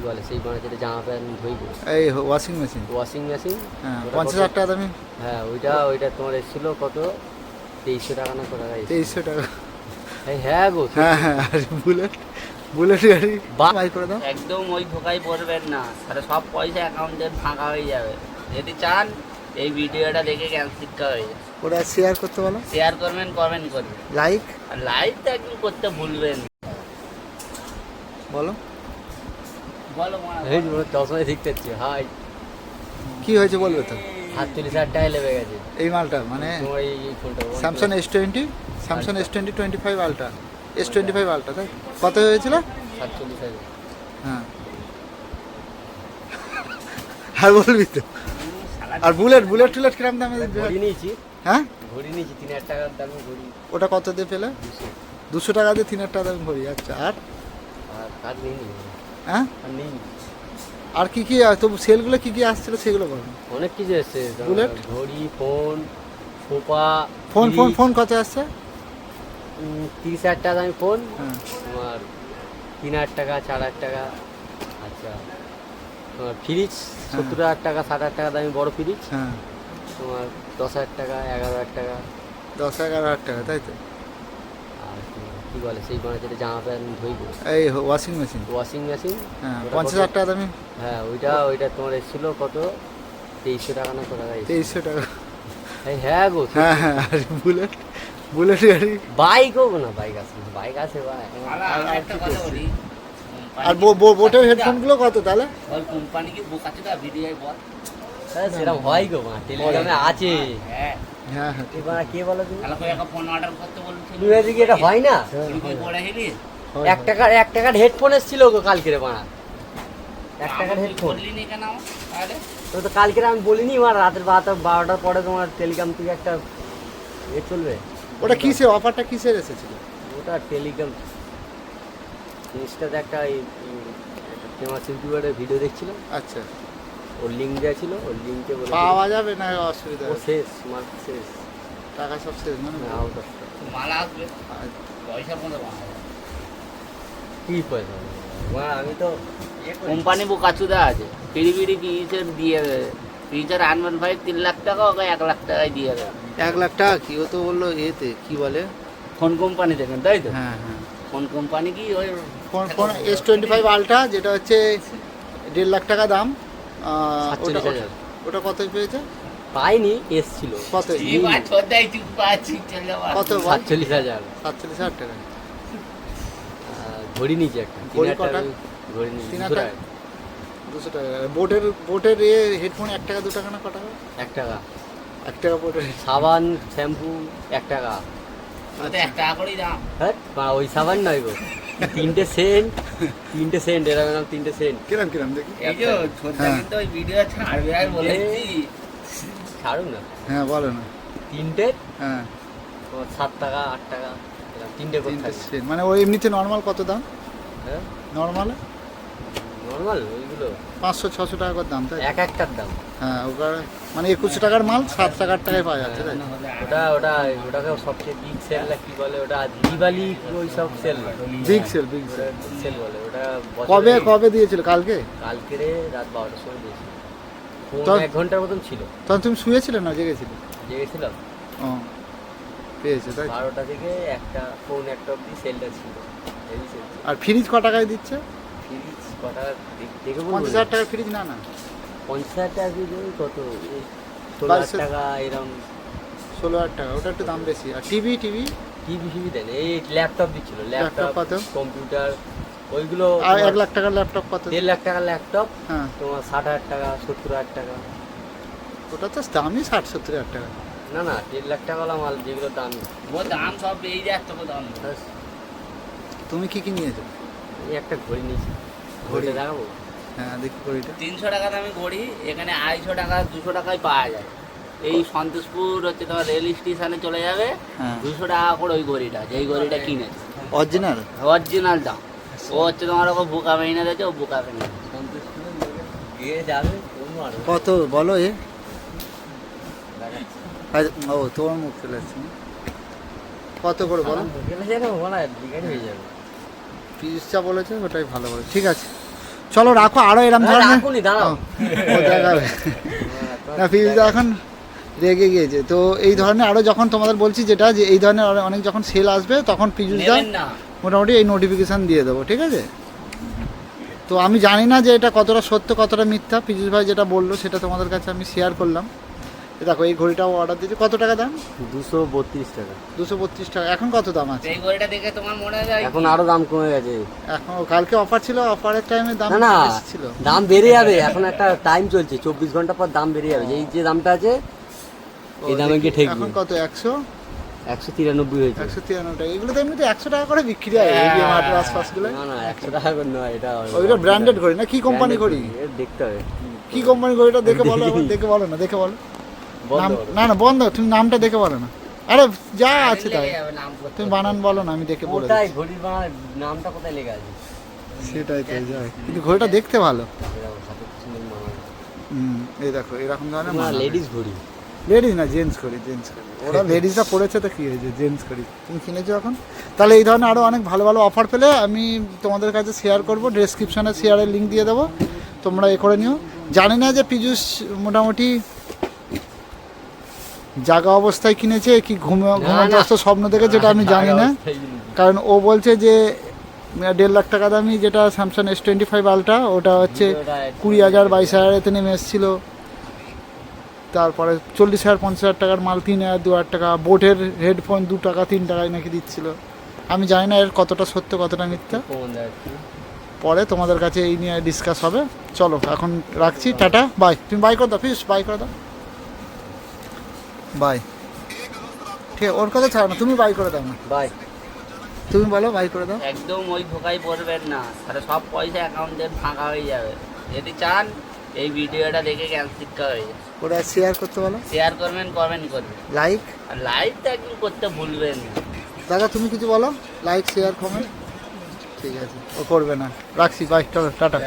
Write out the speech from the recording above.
বলে সেই মানে যেটা জামা প্যান্ট ধুইব, এই ওয়াশিং মেশিন। Washing machine. হ্যাঁ 50,000 টাকা দামি। হ্যাঁ ওইটা তোমার এসেছিল কত, 2300 টাকা না কত টাকা এসেছিল। 2300 টাকা। হ্যাঁ গো, হ্যাঁ হ্যাঁ, আর বুলেট গাড়ি বাই করে দাও। একদম ওই ধোকায় পড়বেন না, তাহলে সব পয়সা অ্যাকাউন্টে ফাঁকা হয়ে যাবে। যদি চান এই ভিডিওটা দেখে জ্ঞান শিক্ষা হয়ে যাবে। ওটা শেয়ার করতে বলো, শেয়ার করবেন, কমেন্ট করবেন, লাইক। আর লাইক তো একদম করতে ভুলবেন না। বলো বলো মা, এই চশমায় ঠিক পাচ্ছি। হাই, কি হয়েছে বলবে তো। 48,000 টাকা লেগে গেছে এই মালটা মানে তোমার এই ফোনটা। Samsung S20, Samsung S20 25 ultra, S25 ultra, তাই কত হয়েছিল? 47,000। হ্যাঁ আর বলবি তো। আর বুলেট কিরম দামে? ঘড়ি নিয়েছি, হ্যাঁ ঘড়ি নিয়েছি 3,000 টাকার দামে ঘড়ি। ওটা কত দিয়ে পেলে? 200 টাকা দিয়ে 3,000 টাকা দামে ঘড়ি। আচ্ছা, আর আর কাজ নেই, হ্যাঁ আর নেই। আর কি কি তবু সেলগুলো কি কি আসছিল সেগুলো বলো। অনেক কিছু এসছে, বুলেট, ঘড়ি, ফোন, সোফা, ফোন কত আসছে? 30,000 টাকা দামি ফোন, হ্যাঁ তোমার 3,000 টাকা, 4,000 টাকা। আচ্ছা, তোমার ফ্রিজ 70,000 টাকা, 60,000 টাকা দামি বড় ফ্রিজ, হ্যাঁ তোমার 10,000 টাকা, 11,000 টাকা। 10-11,000 টাকা, তাই তো। আর কি বলে সেই মানে যেটা জামা প্যান্ট ধুইব, এই ওয়াশিং মেশিন। Washing machine. হ্যাঁ ওটা 50,000 কত? টাকা দামি। হ্যাঁ ওইটা তোমার এসেছিল কত, 2300 টাকা না কত টাকা এসেছিল। 2300 টাকা। হ্যাঁ গো, হ্যাঁ হ্যাঁ, আর বুলেট গাড়ি। বাইক হোক না, বাইক আছে ভাই। আর একটা কথা বলি, আর বোটের হেডফোনগুলো কত তাহলে? ওই কোম্পানি কি বুক আছে না ভিডিও বল। হ্যাঁ সেরকম হয় গো, মা টেলিগ্রামে আছে। হ্যাঁ, হ্যাঁ হ্যাঁ এবার কে বলো তুমি? তাহলে কই একটা ফোন অর্ডার করতে বলছিল, তুমি এদিকে এটা হয় না? তুই কই পড়ে হেলি? 1 টাকার হেডফোন এসেছিল গো কালকে রে বাড়া, 1 টাকার হেডফোন। বললি নি কেন আমার? তাহলে তো কালকে আমি বলিনি, আমার রাতের 12টার পরে তোমার টেলিগ্রাম থেকে একটা চলবে। ওটা কিসের অফারটা কিসের এসেছিল? ওটা টেলিগ্রাম ইনস্টাতে একটা ফেমাস ইউটিউবারের ভিডিও দেখছিলাম, আচ্ছা, ওর লিঙ্ক দেওয়া ছিল, ওর লিঙ্কে বলে পাওয়া যাবে না অসুবিধা? ও শেষ, মার্ক শেষ, টাকা সব শেষ মানে? Out of. মাল আসবে, পয়সা কোন বাবা? কি পয়সা মা, আমি তো কোম্পানি বোকাচুদা আছে, পিড়ি পিসের দিয়ে দেবে। ফিচার আনবেন ভাই 3 লাখ টাকা, ওকে 1 লাখ টাকায় দিয়ে দেবে। 1 লাখ টাকা কি? ও তো বললো এতে কি বলে, ফোন কোম্পানি দেখেন, তাই তো? হ্যাঁ হ্যাঁ, ফোন কোম্পানি কি ওই ফোন S25 আলট্রা, যেটা হচ্ছে 1.5 লাখ টাকা দাম। ওটা 47,000 ওটা কত পেয়েছে? পাইনি, এসছিল কত? এই বাত হতাই চুপ পাচ্ছি চলে যাওয়া। কত? 47,000। 47,000 টাকা। ঘড়ি নিয়েছি একটা, ঘড়ি 3,000 টাকা কটা? ঘড়ি নিয়েছি, 3,000 200 টাকা? টাকা। 200 টাকা। বোটের হেডফোন 1 টাকা 2 টাকা না কত টাকা? 1 টাকা। 1 টাকা বোটের। সাবান শ্যাম্পু 1 টাকা। ওতে 1 টাকা করেই দাম। হ্যাঁ ওই সাবান নয় গো, 3টে সেন্ট এরকম 3টে সেন্ট। কিরম দেখি। এই যে ছোটদা হ্যাঁ। কিন্তু ওই ভিডিও ছাড়বে আর বলেছি। ছাড়ুন না, হ্যাঁ বলো না। 3টে হ্যাঁ তোমার 7 টাকা 8 টাকা এরকম 3টে করে 3টে থাকে। সেট মানে ওই এমনিতে নর্মাল কত দাম? হ্যাঁ নর্মালে নর্মাল ওইগুলো 500-600 টাকা করে দাম, তাই? একটার দাম। হ্যাঁ ওটার মানে 2100 টাকার মাল 7 টাকার টাকায় পাওয়া যাচ্ছে, তাই? ওটাকে সবচেয়ে বিগ সেল কি বলে, ওটা দিওয়ালি ওই সব সেল, বিগ সেল সেল বলে ওটা। কবে দিয়েছিল? কালকে কালকে রে রাত 12টার সময় দিয়েছিল। ফোন তো- 1 ঘন্টার মতন ছিল, তখন তুমি শুয়েছিলে না জেগেছিলে? জেগেছিলাম। ও পেয়েছে, তাই? 12টা থেকে ফোন 1টা অবধি সেলটা ছিল, হেভি সেল ছিল। আর ফ্রিজ ক টাকায় দিচ্ছে? ফ্রিজ কটা দেখে 50,000 টাকার ফ্রিজ? না না, 50,000 টাকা ফ্রিজ ওই কত, 16,000 টাকা এরকম। 16,000 টাকা, ওটা একটু দাম বেশি। আর টিভি টিভি দেন, এই ল্যাপটপ দিচ্ছিল, ল্যাপটপ ল্যাপটপ কত? কম্পিউটার ওইগুলো। আর 1 লাখ টাকার ল্যাপটপ কত? 1.5 লাখ টাকার ল্যাপটপ হ্যাঁ তোমার 60,000 টাকা 70,000 টাকা। ওটা তো দামই 60-70,000 টাকা। না 1.5 লাখ টাকাওয়ালা মাল যেগুলো দাম। ও দাম সব পেয়ে যাচ্ছে, তো দাম। তুমি কি নিয়েছো? এই একটা ঘড়ি নিয়েছি, ঘড়ি? ঘড়িটা দেখাবো। হ্যাঁ দেখি ঘড়িটা। 300 টাকা দামি ঘড়ি এখানে 250 টাকা 200 টাকায় পাওয়া যায়। এই সন্তোষপুর হচ্ছে তোমার রেল স্টেশনে চলে যাবে, হ্যাঁ 200 টাকা করে ওই ঘড়িটা, যেই ঘড়িটা কিনেছে অরিজিনাল। অরিজিনাল দাম। ও হচ্ছে তোমার ওকে বোকা মেনে দিয়েছে, ও বোকা মেনে গিয়ে যাবে অন্য আরো কত বলো এ? ও তোমার মুখ চলে আসছে না? কত করে বলো? গেলে যেন বলা বিঘাড়ি হয়ে যাবে। পিসটা বলেছে ওটাই ভালো বলে। ঠিক আছে চলো রাখো, আরো এরম ধরনের রাখুনি, দাঁড়াও। ও দেখাবে না, ফিউজদা এখন রেগে গিয়েছে। তো এই ধরনের আরো যখন তোমাদের বলছি যেটা, যে এই ধরনের আরো অনেক যখন সেল আসবে তখন পীযুষদা নেবেন না। মোটামুটি এই নোটিফিকেশান দিয়ে দেবো, ঠিক আছে? তো আমি জানি না যে এটা কতটা সত্য কতটা মিথ্যা, পীযুষ ভাই যেটা বললো সেটা তোমাদের কাছে আমি শেয়ার করলাম। দেখো এই ঘড়িটাও অর্ডার দিয়েছি, কত টাকা দাম? 232 টাকা। 232 টাকা। এখন কত দাম আছে? এই ঘড়িটা দেখে তোমার মনে হয় এখন আরো দাম কমে গেছে। এখন কালকে অফার ছিল, অফারের টাইমে দাম না না, বেশি ছিল। দাম বেড়ে যাবে, এখন একটা টাইম চলছে, 24 ঘন্টা পর দাম বেড়ে যাবে। এই যে দামটা আছে এই দামে গিয়ে ঠেকবে। এখন কত? 193 হয়েছে। 193 টাকা। এগুলো তো এমনিতে 100 টাকা করে বিক্রি হয় এই মার্কেট আশপাশগুলো। না না, 100 টাকা করে নয় এটা। ওইটা ব্র্যান্ডেড ঘড়ি না? কি কোম্পানি ঘড়ি? এর দেখতে হবে। কি কোম্পানি ঘড়িটা দেখে বলো, আবার দেখে বলো না, দেখে বলো। বন্ধ নাম করো। না না বন্ধ, তুমি নামটা দেখে বলো না। আরে যা আছে তাই, লেগে যাবে নাম করতে। তুমি বানান বলো না, আমি দেখে বলে কোথায় দিচ্ছি। ঘড়ির বানার নামটা কোথায় লেখা আছে? সেটাই তো যায়, কিন্তু ঘড়িটা দেখতে ভালো। এরকম হাতে সুন্দর মানায়। এই দেখো এরকম ধরনের না, লেডিস ঘড়ি। লেডিস না, জেন্টস করি, জেন্টস করি। ওরা লেডিসরা পড়েছে তো কী হয়েছে, জেন্টস করি। তুমি কিনেছো এখন? তাহলে এই ধরনের আরও অনেক ভালো ভালো অফার পেলে আমি তোমাদের কাছে শেয়ার করবো, ডেসক্রিপশনে শেয়ারের লিঙ্ক দিয়ে দেবো, তোমরা এ করে নিও। জানি না যে পীযুষ মোটামুটি জাগা অবস্থায় কিনেছে কি ঘুমাতে স্বপ্ন দেখে, যেটা আমি জানি না। কারণ ও বলছে যে 1.5 লাখ টাকা দামি যেটা স্যামসাং S25 আলট্রা, ওটা হচ্ছে 20,000 22,000 এতে নেমে এসেছিলো। তারপরে 40,000 50,000 টাকার মাল 3,000 2,000 টাকা। বোটের হেডফোন 2 টাকা 3 টাকায় নাকি দিচ্ছিল। আমি জানি না এর কতটা সত্য কতটা মিথ্যা, পরে তোমাদের কাছে এই নিয়ে ডিসকাস হবে। চলো এখন রাখছি, টাটা, বাই। তুমি বাই করে দাও, প্লিজ বাই করে দাও, বাই। ঠিক আছে, ওর কথা ছাড়ো না, তুমি বাই করে দাও না, বাই। তুমি বলো বাই করে দাও। একদম ওই ধোকায় পড়বেন না, তাহলে সব পয়সা অ্যাকাউন্টে ফাঁকা হয়ে যাবে। যদি চান এই ভিডিওটা দেখে জ্ঞান শিক্ষা হয়ে যাবে। ওরা শেয়ার করতে বলো, শেয়ার করবেন, কমেন্ট করবেন, লাইক। আর লাইকটা একদম করতে ভুলবেন না। দাদা তুমি কিছু বলো, লাইক শেয়ার কমেন্ট। ঠিক আছে, ও করবে না, রাখছি, বাই, চলো টাটা।